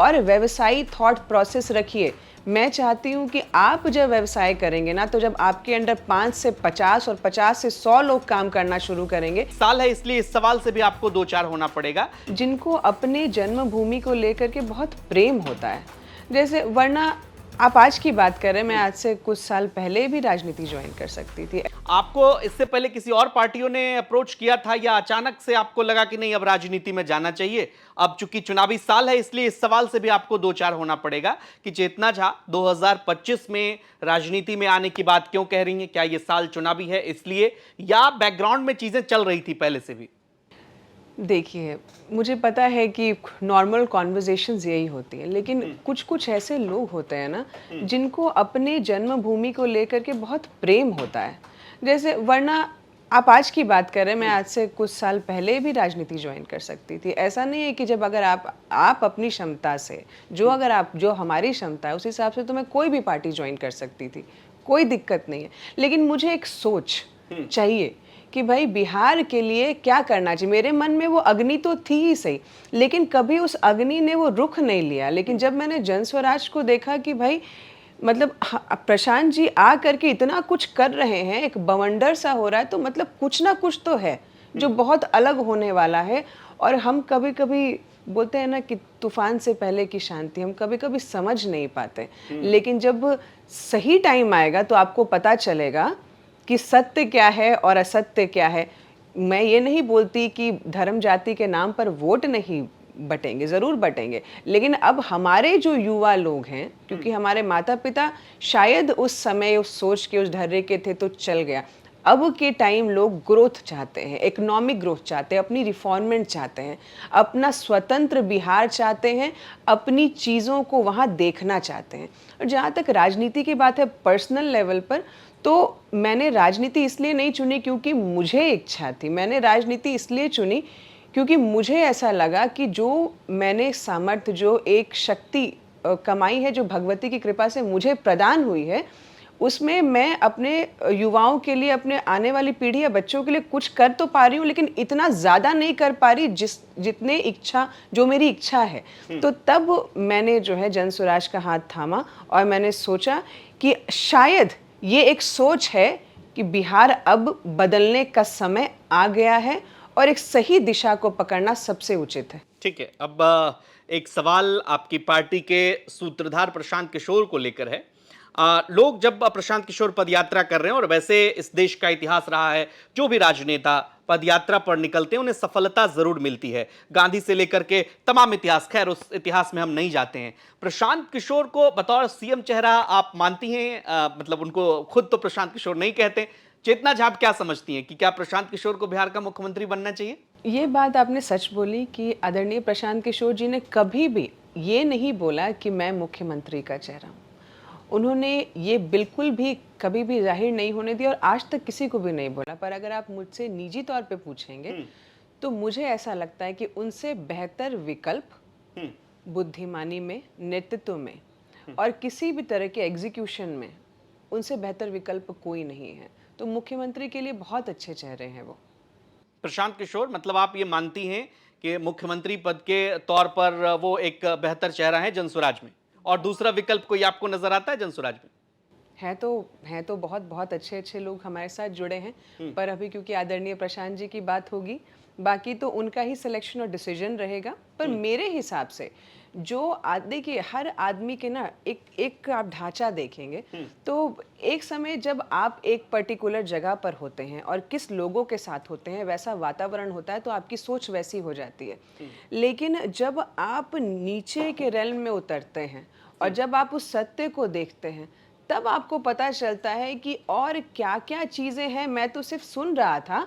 और व्यवसायी thought process रखिए। मैं चाहती हूँ कि आप जब व्यवसाय करेंगे ना, तो जब आपके अंडर 5 से 50 और 50 से 100 लोग काम करना शुरू करेंगे। साल है, इसलिए इस सवाल से भी आपको दो चार होना पड़ेगा। जिनको अपने जन्मभूमि को लेकर के बहुत प्रेम होता है, जैसे वरना आप आज की बात कर रहे हैं, मैं आज से कुछ साल पहले भी राजनीति ज्वाइन कर सकती थी। आपको इससे पहले किसी और पार्टियों ने अप्रोच किया था या अचानक से आपको लगा कि नहीं अब राजनीति में जाना चाहिए? अब चूंकि चुनावी साल है, इसलिए इस सवाल से भी आपको दो चार होना पड़ेगा कि चेतना झा 2025 में राजनीति में आने की बात क्यों कह रही हैं? क्या यह साल चुनावी है इसलिए, या बैकग्राउंड में चीजें चल रही थी पहले से भी? देखिए, मुझे पता है कि नॉर्मल कॉन्वर्जेशंस यही होती हैं, लेकिन कुछ-कुछ ऐसे लोग होते हैं ना, जिनको अपने जन्मभूमि को लेकर के बहुत प्रेम होता है। जैसे वरना आप आज की बात कर रहे हैं, मैं आज से कुछ साल पहले भी राजनीति ज्वाइन कर सकती थी। ऐसा नहीं है कि जब अगर आप अपनी क्षमता से, जो हमारी क्षमता है, उस हिसाब से तो मैं कोई भी पार्टी ज्वाइन कर सकती थी, कोई दिक्कत नहीं है। लेकिन मुझे एक सोच चाहिए कि भाई बिहार के लिए क्या करना चाहिए। मेरे मन में वो अग्नि तो थी ही सही, लेकिन कभी उस अग्नि ने वो रुख नहीं लिया। लेकिन जब मैंने जन स्वराज को देखा कि भाई मतलब प्रशांत जी आ करके इतना कुछ कर रहे हैं, एक बवंडर सा हो रहा है, तो मतलब कुछ ना कुछ तो है जो बहुत अलग होने वाला है। और हम कभी कभी बोलते हैं ना कि तूफान से पहले की शांति हम कभी कभी समझ नहीं पाते, लेकिन जब सही टाइम आएगा तो आपको पता चलेगा कि सत्य क्या है और असत्य क्या है। मैं ये नहीं बोलती कि धर्म जाति के नाम पर वोट नहीं बटेंगे, ज़रूर बटेंगे, लेकिन अब हमारे जो युवा लोग हैं, क्योंकि हमारे माता पिता शायद उस समय उस सोच के उस ढर्रे के थे तो चल गया। अब के टाइम लोग ग्रोथ चाहते हैं, इकोनॉमिक ग्रोथ चाहते हैं, अपनी रिफॉर्मेंट चाहते हैं, अपना स्वतंत्र बिहार चाहते हैं, अपनी चीज़ों को वहाँ देखना चाहते हैं। और जहाँ तक राजनीति की बात है पर्सनल लेवल पर, तो मैंने राजनीति इसलिए नहीं चुनी क्योंकि मुझे इच्छा थी। मैंने राजनीति इसलिए चुनी क्योंकि मुझे ऐसा लगा कि जो मैंने सामर्थ्य, जो एक शक्ति कमाई है, जो भगवती की कृपा से मुझे प्रदान हुई है, उसमें मैं अपने युवाओं के लिए, अपने आने वाली पीढ़ी या बच्चों के लिए कुछ कर तो पा रही हूँ, लेकिन इतना ज़्यादा नहीं कर पा रही जितने इच्छा, जो मेरी इच्छा है। तो तब मैंने जो है जन स्वराज का हाथ थामा और मैंने सोचा कि शायद ये एक सोच है कि बिहार अब बदलने का समय आ गया है और एक सही दिशा को पकड़ना सबसे उचित है। ठीक है, अब एक सवाल आपकी पार्टी के सूत्रधार प्रशांत किशोर को लेकर है। लोग जब प्रशांत किशोर पदयात्रा कर रहे हैं, और वैसे इस देश का इतिहास रहा है, जो भी राजनेता पदयात्रा पर निकलते हैं उन्हें सफलता जरूर मिलती है, गांधी से लेकर के तमाम इतिहास, खैर उस इतिहास में हम नहीं जाते हैं। प्रशांत किशोर को बतौर सीएम चेहरा आप मानती हैं? मतलब उनको खुद तो प्रशांत किशोर नहीं कहते। चेतना झा, आप क्या समझती हैं कि क्या प्रशांत किशोर को बिहार का मुख्यमंत्री बनना चाहिए? ये बात आपने सच बोली कि आदरणीय प्रशांत किशोर जी ने कभी भी ये नहीं बोला कि मैं मुख्यमंत्री का चेहरा हूँ। उन्होंने ये बिल्कुल भी कभी भी जाहिर नहीं होने दिया और आज तक किसी को भी नहीं बोला। पर अगर आप मुझसे निजी तौर पे पूछेंगे तो मुझे ऐसा लगता है कि उनसे बेहतर विकल्प बुद्धिमानी में, नेतृत्व में और किसी भी तरह के एग्जीक्यूशन में उनसे बेहतर विकल्प कोई नहीं है। तो मुख्यमंत्री के लिए बहुत अच्छे चेहरे हैं वो। प्रशांत किशोर, मतलब आप ये मानती हैं कि मुख्यमंत्री पद के तौर पर वो एक बेहतर चेहरा है जनसुराज में, और दूसरा विकल्प कोई आपको नजर आता है जनसुराज में? हैं तो बहुत बहुत अच्छे अच्छे लोग हमारे साथ जुड़े हैं, पर अभी क्योंकि आदरणीय प्रशांत जी की बात होगी, बाकी तो उनका ही सिलेक्शन और डिसीजन रहेगा। पर मेरे हिसाब से जो देखिए हर आदमी के ना एक एक आप ढांचा देखेंगे तो एक समय जब आप एक पर्टिकुलर जगह पर होते हैं और किस लोगों के साथ होते हैं, वैसा वातावरण होता है, तो आपकी सोच वैसी हो जाती है। लेकिन जब आप नीचे के रेल्म में उतरते हैं और जब आप उस सत्य को देखते हैं, तब आपको पता चलता है कि और क्या क्या चीज़ें हैं। मैं तो सिर्फ सुन रहा था।